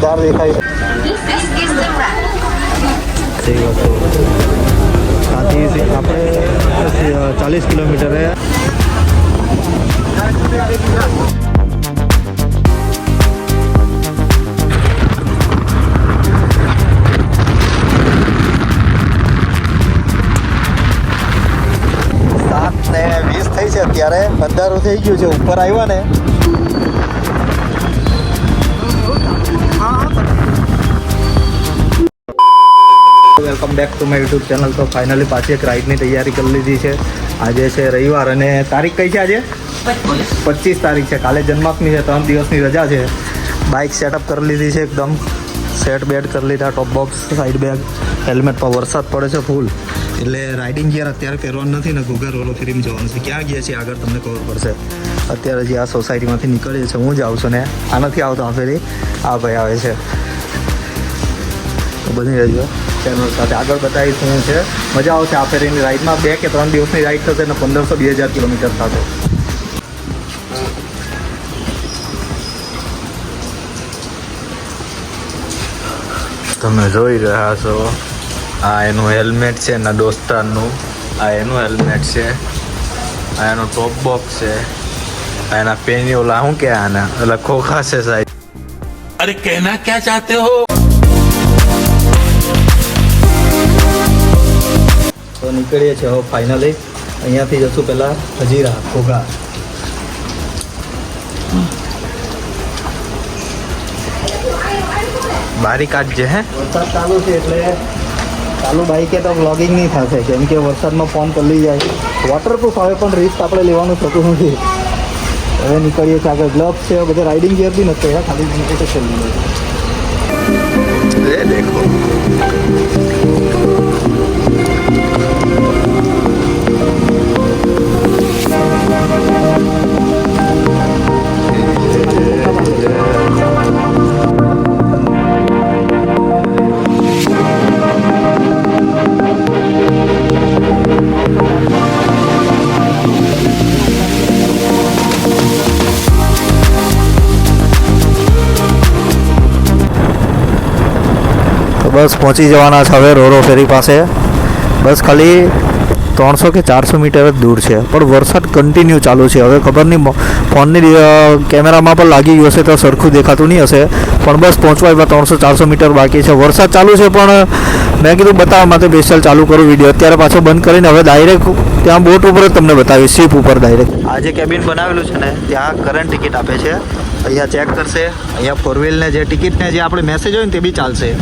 જોરદાર દેખાય ત્યાંથી આપણે 40 કિલોમીટર હે. ને 20 થઈ છે અત્યારે, 15 થઈ ગયું છે. ઉપર આવ્યા ને welcome back to my YouTube channel. તો ફાઇનલી પાછી એક રાઈડની તૈયારી કરી લીધી છે. આજે છે રવિવાર અને તારીખ કઈ છે આજે? 25 તારીખ છે. કાલે જન્માષ્ટમી છે, 3 દિવસની રજા છે. બાઇક સેટઅપ કરી લીધી છે, એકદમ સેટ બેડ કરી લીધા, top box, side bag, helmet પર. વરસાદ પડે છે ફૂલ એટલે રાઇડિંગ ગિયર અત્યારે પહેરવાનું નથી ને. ઘોઘા રોલો ફેરીમાં જવાનું છે. ક્યાં ગયા છે આગળ તમને ખબર પડશે. અત્યારે જે આ સોસાયટીમાંથી નીકળીએ છે, હું જ આવું છું ને આ નથી આવતો. આ ફેરી આ ભાઈ આવે છે. તો બની રહેજો ચેનલ સાથે. આગળ બતાવીશ શું છે. મજા આવશે આ ફેરીની રાઇડમાં. 2 કે 3 દિવસની રાઇડ થશે ને 1500-2000 કિલોમીટર થશે. તમે જોઈ રહ્યા છો આ એનું હેલ્મેટ છે એના દોસ્તારનું. આ એનું હેલ્મેટ છે. આ એનો ટોપ બોક્સ છે. આ એના પેની ઓલા શું કે આના એટલે ખોખા છે સાહેબ. અરે કહેના ક્યાં ચાહતે હો. તો નીકળીએ છીએ હવે ફાઇનલી. અહીંયાથી જશું પહેલાં હજીરા ખોખા. બારી કાઢજે. હે વરસાદ ચાલુ છે એટલે ચાલુ બાઈકે તો વ્લોગિંગ નહીં થશે, કેમ કે વરસાદમાં ફોન પલળી જાય. વોટરપ્રૂફ આવે પણ રિસ્ક આપણે લેવાનું થતું નથી. હવે નીકળીએ છીએ આગળ. ગ્લવ્સ છે, બધા રાઇડિંગ ગિયર બી નથી, ખાલી નીકળે છે. દેખો બસ પહોંચી જવાના છે હવે રોરો ફેરી પાસે. બસ ખાલી 300 કે 400 મીટર જ દૂર છે, પણ વરસાદ કન્ટિન્યુ ચાલુ છે. હવે ખબર નહીં ફોનની કેમેરામાં પણ લાગી ગયું હશે તો સરખું દેખાતું નહીં હશે, પણ બસ પહોંચવા એવા 300-400 મીટર બાકી છે. વરસાદ ચાલુ છે પણ મેં કીધું બતાવવા માટે સ્પેશિયલ ચાલુ કરું વિડીયો. અત્યારે પાછો બંધ કરીને હવે ડાયરેક્ટ ત્યાં બોટ ઉપર જ તમને બતાવીશ, શીપ ઉપર ડાયરેક્ટ. આ જે કેબિન બનાવેલું છે ને ત્યાં કરંટ ટિકિટ આપે છે. અહીંયા ચેક કરશે. અહીંયા 4 વ્હીલને જે ટિકિટને જે આપણે મેસેજ હોય ને તે બી ચાલશે.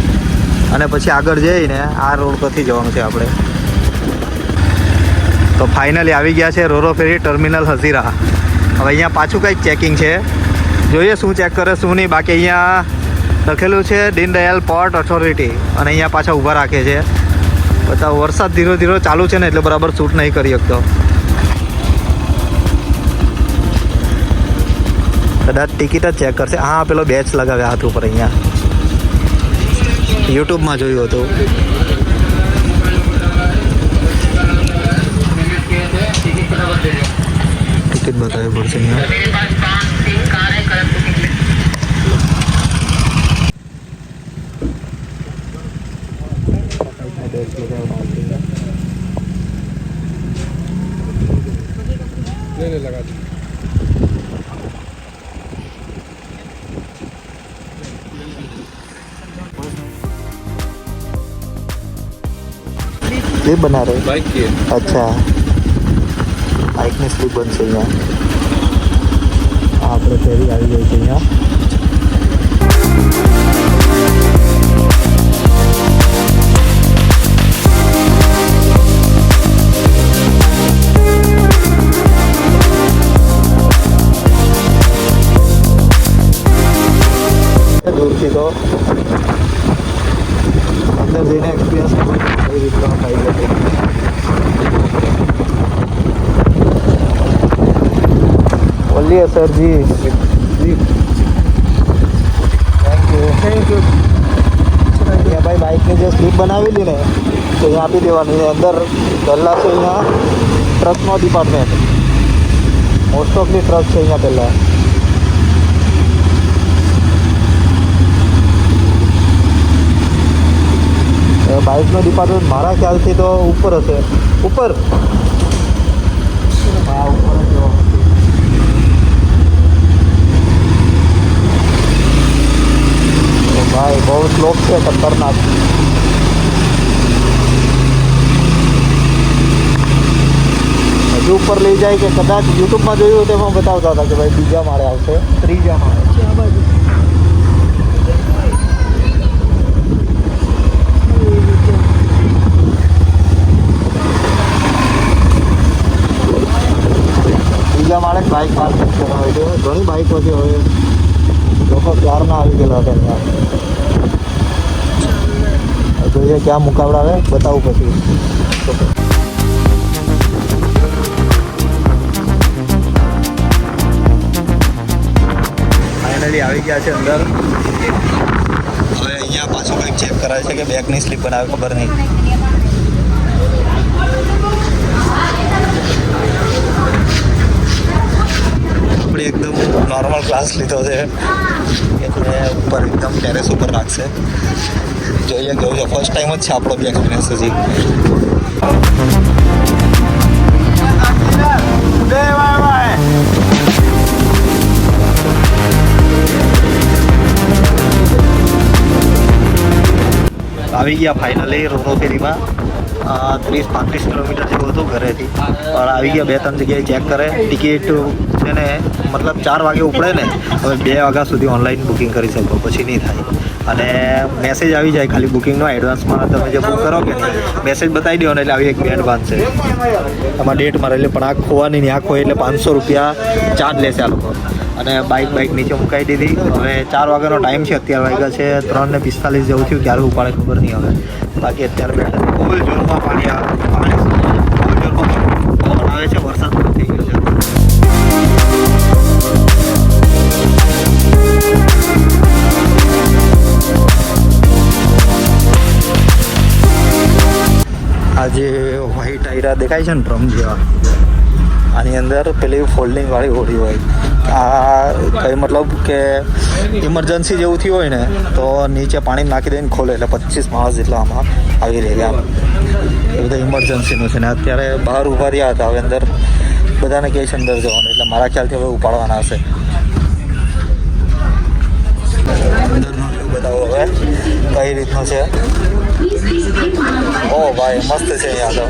અને પછી આગળ જઈને આ રોડ પરથી જવાનું છે આપણે. તો ફાઇનલી આવી ગયા છે રોરો ફેરી ટર્મિનલ હઝીરા. હવે અહીંયા પાછું કંઈક ચેકિંગ છે, જોઈએ શું ચેક કરે શું નહીં. બાકી અહીંયા લખેલું છે દીનદયાલ પોર્ટ ઓથોરિટી અને અહીંયા પાછા ઊભા રાખે છે. બધા વરસાદ ધીરો ધીરો ચાલુ છે ને એટલે બરાબર શૂટ નહીં કરી શકતો. કદાચ ટિકિટ જ ચેક કરશે. હા પેલો બેચ લગાવ્યા હાથ ઉપર અહીંયા યુટ્યુબમાં જોયું હતું. ટિકિટ બતાવવી પડશે અહીંયા. स्लीप बना रहे बाइक की. अच्छा बाइकની સ્લીપ બનશે અહીંયા. આપણે ફેરી આવી ગઈ છે અહીંયા. દૂરથી તો અંદર જઈને એક્સપિરિયન્સ કઈ રીતના થાય છે. બોલીએ સરજી. Thank you. ભાઈ બાઇકની જે સ્લીપ બનાવેલી ને તો અહીંયા આપી દેવાની. અંદર પહેલાં છે અહીંયા ટ્રકનો ડિપાર્ટમેન્ટ. મોસ્ટ ઓફલી ટ્રક છે અહીંયા પહેલાં. હવે બાઇકનો ડિપાર્ટમેન્ટ મારા ખ્યાલથી તો ઉપર હશે. ઉપર હા ઉપર જ જોવા મળશે. ભાઈ બહુ સ્લોપ છે, ખતરનાક. હજુ ઉપર લઈ જાય કે કદાચ યુટ્યુબમાં જોયું તેમાં બતાવતા હતા કે ભાઈ બીજા માળે આવશે, ત્રીજા માળે. બીજા માળે બાઇક પાર્કિંગ કરવા હોય છે. ઘણી બાઇકો છે, હવે લોકો ક્યારના આવી ગયેલા હતા અહીંયા. જોઈએ ક્યાં મુકાવડાવે, બતાવું પછી. ફાઇનલી આવી ગયા છે અંદર. હવે અહીંયા પાછું કંઈક ચેક કરાવે છે કે બેગની સ્લીપ બનાવે, ખબર નહીં. આપણે એકદમ નોર્મલ ક્લાસ લીધો છે એટલે ઉપર એકદમ ટેરેસ ઉપર રાખશે. જોઈએ કેવું છે. ફર્સ્ટ ટાઈમ જ છે આપણો બી એક્સપિરિયન્સ હજી. આવી ગયા ફાઇનલી રોરો ફેરીમાં. 30-35 કિલોમીટર જેવું હતું ઘરેથી, પણ આવી ગયા. 2-3 જગ્યાએ ચેક કરે. ટિકિટ છે ને મતલબ 4 વાગે ઉપડે ને, હવે 2 વાગ્યા સુધી ઓનલાઈન બુકિંગ કરી શકો, પછી નહીં થાય. અને મેસેજ આવી જાય ખાલી બુકિંગનો. એડવાન્સમાં તમે જે બુક કરો કે મેસેજ બતાવી દો ને એટલે આવી એક બેન્ડ બાંધશે એમાં ડેટ મારે. એટલે પણ આ ખોવાની નહીં, આ ખોય એટલે 500 રૂપિયા ચાર્જ લેશે આ લોકો. અને બાઇક નીચે મુકાઈ દીધી. હવે 4 વાગ્યાનો ટાઈમ છે, અત્યારે વાગ્યા છે 3:45 જેવું થયું. ક્યારે ઉપાડે ખબર નહીં હવે. બાકી અત્યારે બેઠા ફૂલ જોરમાં પાણી આવે છે. વરસાદ પણ થઈ ગયો છે. આ જે વ્હાઈટ આયરા દેખાય છે ને ડ્રમ જેવા, આની અંદર પેલી ફોલ્ડિંગ વાળી હોડી હોય. આ કંઈ મતલબ કે ઇમરજન્સી જેવું થયું હોય ને તો નીચે પાણી નાખી દઈને ખોલે એટલે 25 માણસ જેટલા આમાં આવી રહ્યા. એ બધા ઇમરજન્સીનું છે ને. અત્યારે બહાર ઊભા રહ્યા હતા, હવે અંદર બધાને કહે છે અંદર જવાનું, એટલે મારા ખ્યાલથી હવે ઉપાડવાના હશે. અંદરનો વ્યૂ બતાવો હવે કઈ રીતનો છે. ઓ ભાઈ મસ્ત છે અહીંયા તો.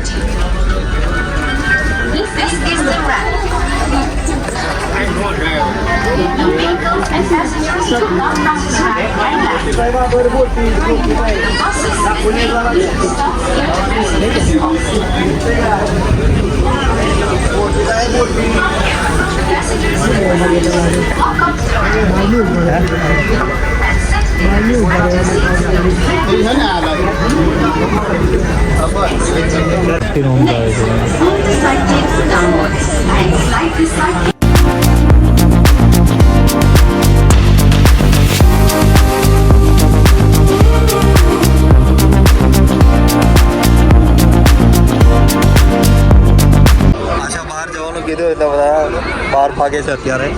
કીધું એટલે બધા બહાર ભાગે છે અત્યારે.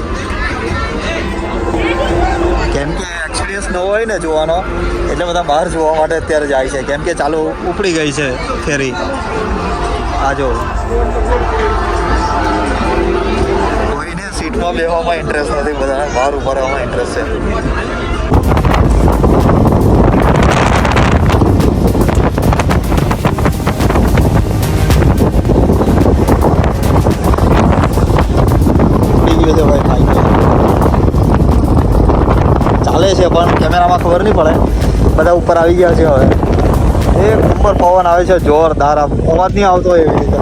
કેમ કે એક્સપિરિયન્સ ન હોય ને જોવાનો, એટલે બધા બહાર જોવા માટે અત્યારે જાય છે. કેમ કે ચાલુ ઉપડી ગઈ છે ફેરી. આ જો કોઈને સીટમાં બેસવામાં ઇન્ટરેસ્ટ નથી, બધા બહાર ઉભા રહેવામાં ઇન્ટરેસ્ટ છે. ચાલે છે પણ કેમેરામાં ખબર નહીં પડે. બધા ઉપર આવી ગયા છે. હવે એક નંબર પવન આવે છે જોરદાર. અવાજ નહીં આવતો એવી રીતે.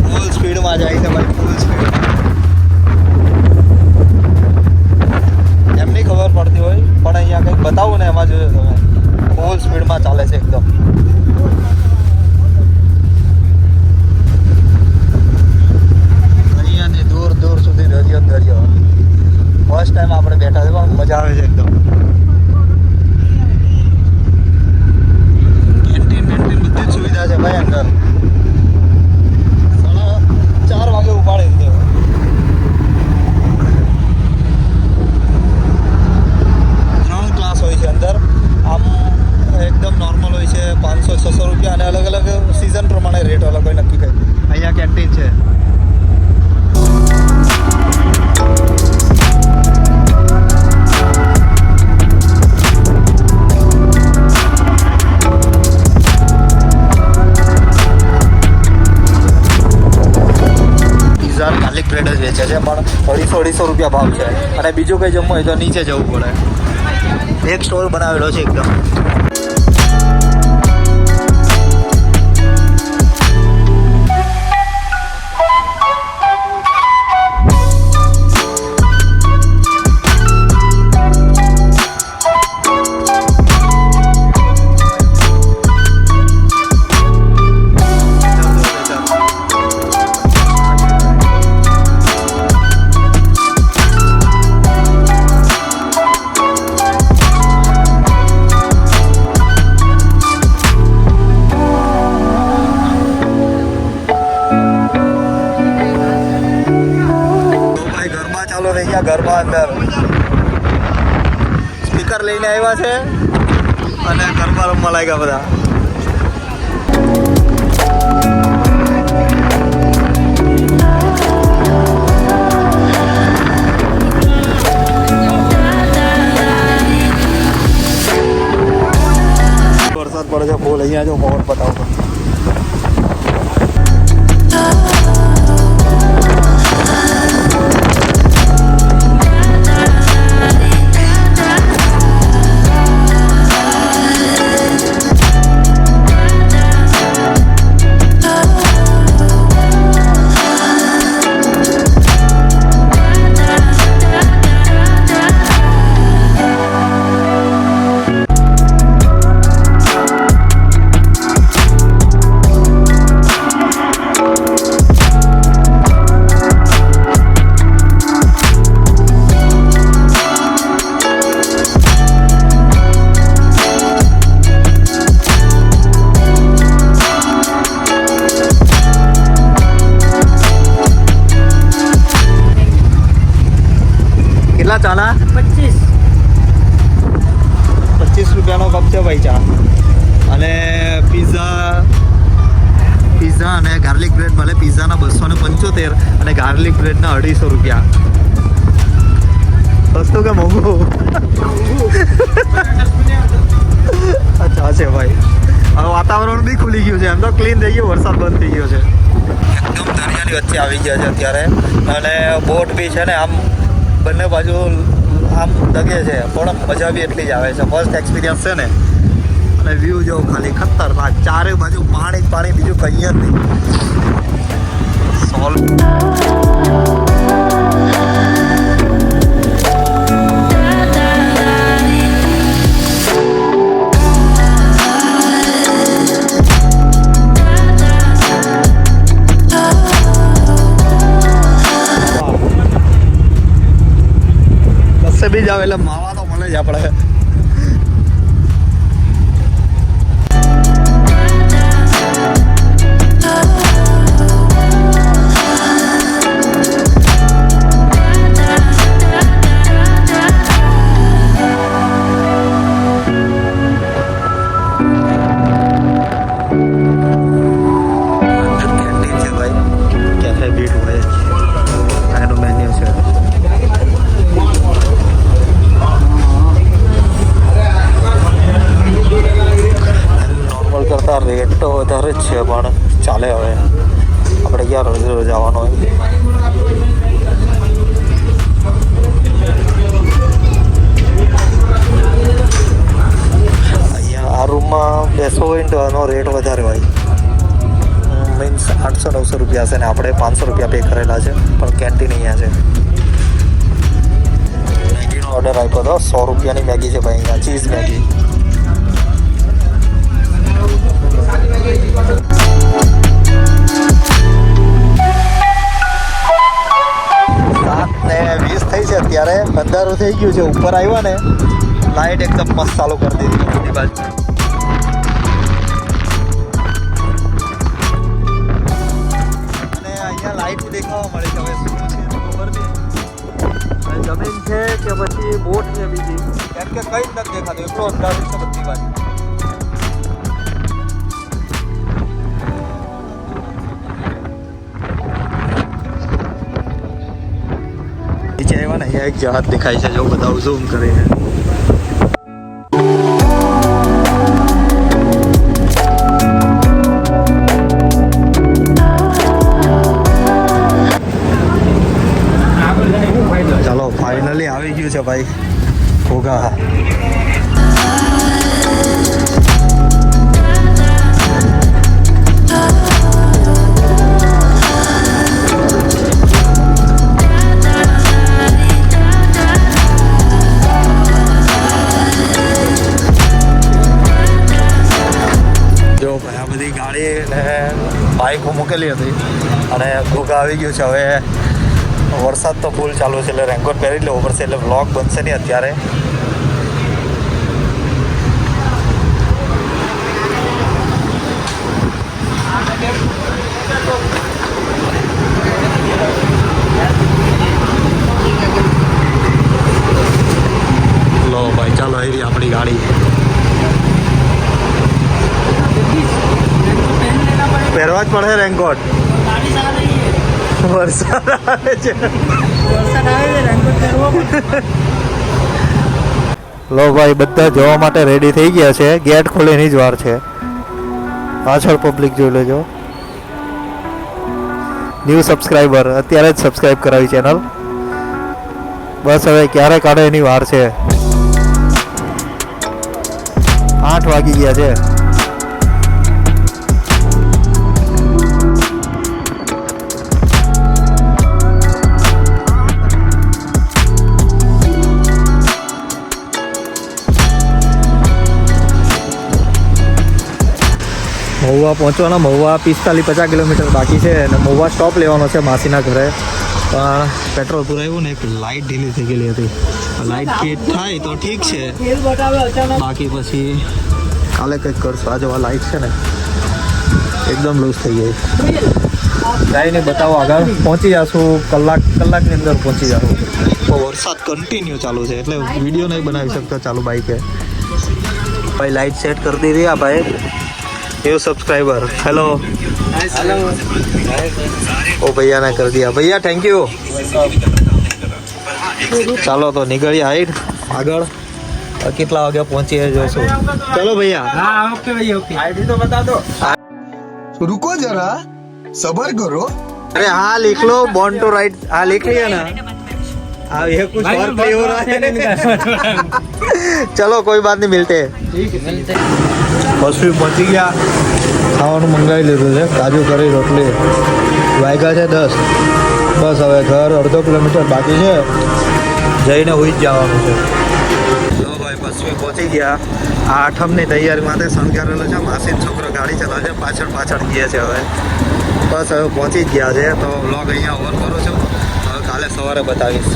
ફૂલ સ્પીડમાં જાય છે ભાઈ, ફૂલ સ્પીડ. એમની ખબર પડતી હોય પણ અહીંયા કંઈક બતાવું ને એમાં જોયો તમે ફૂલ સ્પીડમાં ચાલે છે એકદમ. અહીંયાથી દૂર દૂર સુધી દરિયો દરિયો. ફર્સ્ટ ટાઈમ આપણે બેઠા છે પણ મજા આવે છે એકદમ. કેન્ટીન રૂપિયા અને અલગ અલગ સિઝન પ્રમાણે રેટ અલગ હોય નક્કી કરી. અહીંયા કેન્ટીન છે. ગાર્લિક બ્રેડ જ વેચે છે પણ 250 રૂપિયા ભાવ છે અને બીજું કંઈ જમવું હોય તો નીચે જવું પડે. એક સ્ટોલ બનાવેલો છે એકદમ. ઘરમાં અંદર સ્પીકર લઈને આવ્યા છે અને ઘરમાં રમવા લાગ્યા બધા. વરસાદ પડે છે ફૂલ. અહીંયા જો પવન બતાવો. કેટલા ચાના? 25 રૂપિયાનો કપ છે ભાઈ ચા. અને પિઝા અને ગાર્લિક બ્રેડ મળે. પિઝાના 275 અને ગાર્લિક બ્રેડના 250 રૂપિયા. સસ્તું કે મોંઘું? અચ્છા છે ભાઈ. હવે વાતાવરણ બી ખુલી ગયું છે. એમ તો ક્લીન થઈ ગયું. વરસાદ બંધ થઈ ગયો છે. એકદમ દરિયાની વચ્ચે આવી ગયા છે અત્યારે. અને બોટ બી છે ને આમ બંને બાજુ આમ દગે છે પણ મજા બી એટલી જ આવે છે. ફર્સ્ટ એક્સપિરિયન્સ છે ને. અને વ્યૂ જો ખાલી ખતરનાક. ચારે બાજુ પાણી જ પાણી, બીજું કંઈ જ નહીં. સોલ્વ બી જાવ એટલે માવા તો મળે જ આપણે. કેન્ટીન છે ભાઈ. કેફે બીટ હોય એનું મેન્યુ છે. કરતાં રેટ તો વધારે જ છે પણ ચાલે. હવે આપણે ક્યાં રોજ રોજ આવવાનો હોય. અહીંયા આ રૂમમાં બેસવો હોય ને તો એનો રેટ વધારે હોય. મીન્સ 800-900 રૂપિયા છે ને આપણે 500 રૂપિયા પે કરેલા છે. પણ કેન્ટીન અહીંયા છે. મેગીનો ઓર્ડર આપ્યો હતો. 100 રૂપિયાની મેગી છે ભાઈ અહીંયા. Cheese Maggi. 7:20 થઈ છે અત્યારે. અંધારું થઈ ગયું છે. ઉપર આવ્યા ને લાઇટ એકદમ મસ્ત ચાલુ કરી દીધી બધી બાજુ. અને અહીંયા લાઇટ દેખાવા મળે છે. હવે શું છે ખબર નહીં. જમીન છે કે પછી બોટ છે બીજી, કેમ કે કંઈ જ નથી દેખાતું. એટલો અંધારું છે બધી બાજુ. અહીંયા એક જહાજ દેખાય છે, જો બતાવું ઝૂમ કરીને. ચાલો ફાઇનલી આવી ગયું છે ભાઈ ઘોઘા. જો ભાઈ આ બધી ગાડી ને બાઇકો મૂકેલી હતી અને ઘોઘા આવી ગયું છે. હવે વરસાદ તો ફૂલ ચાલુ છે એટલે રેનકોટ પહેરી જ લેવો પડશે, એટલે વ્લોગ બનશે નહીં અત્યારે. લો ભાઈ ચાલો આવી આપણી ગાડી. પહેરવા જ પડે રેનકોટ, વરસાદ આવે છે. લો ભાઈ બધા જવા માટે રેડી થઈ ગયા છે. ગેટ ખોલીની જ વાર છે. પાછળ પબ્લિક જોઈ લેજો. ન્યૂ સબસ્ક્રાઈબર અત્યારે જ સબસ્ક્રાઈબ કરાવી ચેનલ. બસ હવે ક્યારે કાઢે એની વાર છે. 8 વાગી ગયા છે. મહુવા પહોંચવાના. મહુવા 45-50 કિલોમીટર બાકી છે અને મહુવા સ્ટોપ લેવાનો છે માસીના ઘરે. પણ પેટ્રોલ પુરાવ્યું ને એક લાઇટ ઢીલી થઈ ગયેલી હતી. લાઇટ ફિટ થાય તો ઠીક છે, બાકી પછી કાલે કંઈક કરશું. આ જો આ લાઇટ છે ને એકદમ લૂઝ થઈ ગઈ. ગાઈને બતાવો, આગળ પહોંચી જશું. કલાકની અંદર પહોંચી જશું. તો વરસાદ કન્ટિન્યુ ચાલુ છે એટલે વિડીયો નહીં બનાવી શકતો ચાલુ બાઈકે. ભાઈ લાઇટ સેટ કરી દીધી આ ભાઈ. New subscriber. हेलो ओ भैया ने कर दिया. भैया थैंक यू. ચાલો તો નીકળીએ હાઈટ આગળ. કેટલા વાગે પહોંચીએ જોઈશું. ચલો ભૈયા. हाँ ओके भैया ओके आईडी तो बता दो रुको जरा सबर करो अरे हाँ लिख लो बॉर्न टू राइड. हाँ लिख लिया ना. हाँ ये कुछ और प्ले हो रहा है. चलो कोई बात नहीं, मिलते बस भी पहुंची गया. ખાવાનું મંગાવી લીધું છે. કાજુ કરી રોટલી. વાગ્યા છે 10. બસ હવે ઘર અડધો કિલોમીટર બાકી છે, જઈને હોઈ જ જવાનું છે. જો ભાઈ પશ્ચિમી પહોંચી ગયા. આ આઠમની તૈયારી માટે શણગારેલો છે. માસીનો છોકરો ગાડી ચલાવે છે, પાછળ ગયા છે. હવે બસ હવે પહોંચી જ ગયા છે. તો વ્લોગ અહીંયા ઓવર કરું છું. હવે કાલે સવારે બતાવીશ,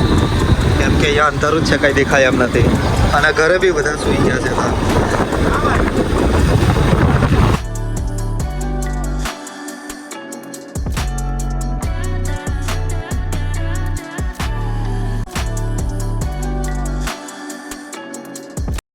કેમ કે અહીંયા અંધારું જ છે, કંઈ દેખાય એમ નથી. અને ઘરે બી બધા સૂઈ ગયા છે.